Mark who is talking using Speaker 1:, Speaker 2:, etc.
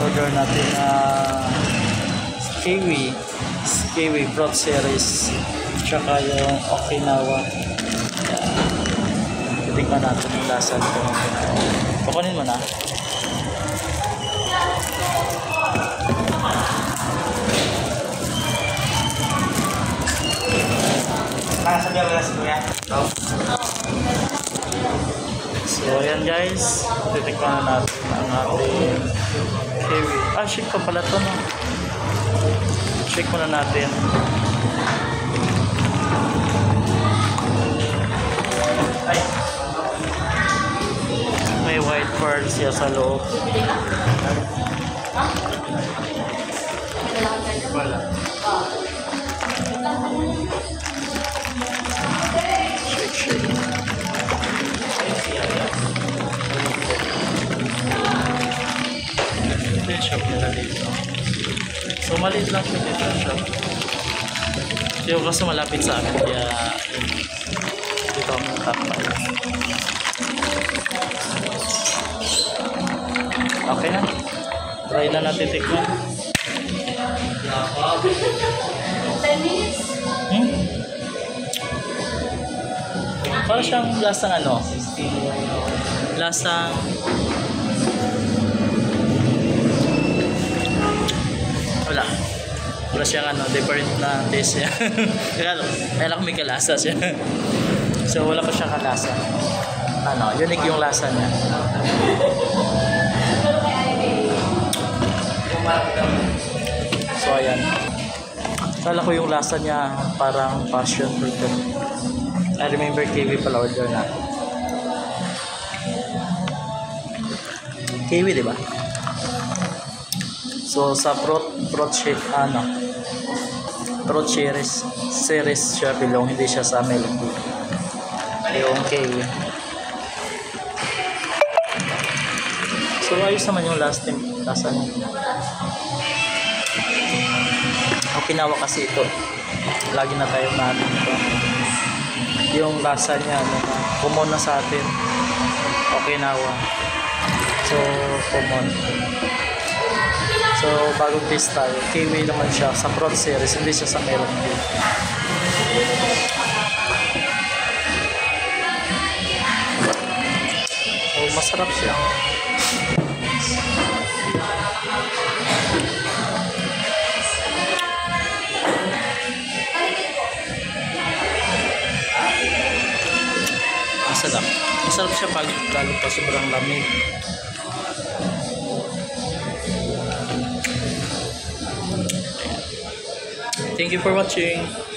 Speaker 1: order natin na kiwi fruit series tsaka yung Okinawa. Tingnan natin yung lasa nito. Kukunin mo na.
Speaker 2: Sabihan mo na si Kuya.
Speaker 1: So ayan guys, titikman na natin ang ating kiwi. Shake pa pala ito, no? Shake muna natin.
Speaker 2: Ay.
Speaker 1: May white pearl siya sa loob.
Speaker 2: Wala.
Speaker 1: Shake. Ito yung shop nila dito. So maliit lang siya dito yung shop. Yung kaso malapit sa akin kaya dito ako magkakapal. Okay na. Try na natin tikman.
Speaker 3: 10 minutes?
Speaker 1: Para siyang lasang ano? Lasang wala siyang ano, different na taste niya. Kaya lang may kalasa siya. So wala pa siyang kalasa. Ano, unique yung lasa niya. So ayan. Kala ko yung lasa niya parang passion fruit. I remember kiwi pala order na. Kiwi, di ba? So sa fruit shake fruit series siya bilong, hindi siya sa melon yung kiwi. So ayos naman yung lasa niya. Okinawa kasi ito. Lagi na tayo natin ito. Yung lasa niya common na sa atin. Okinawa. So common. So bagong taste tayo. Kiwi naman siya sa fruit series, hindi siya sa melon cake. So masarap siya. Masarap siya pag lalo pa sobrang lamig. Thank you for watching.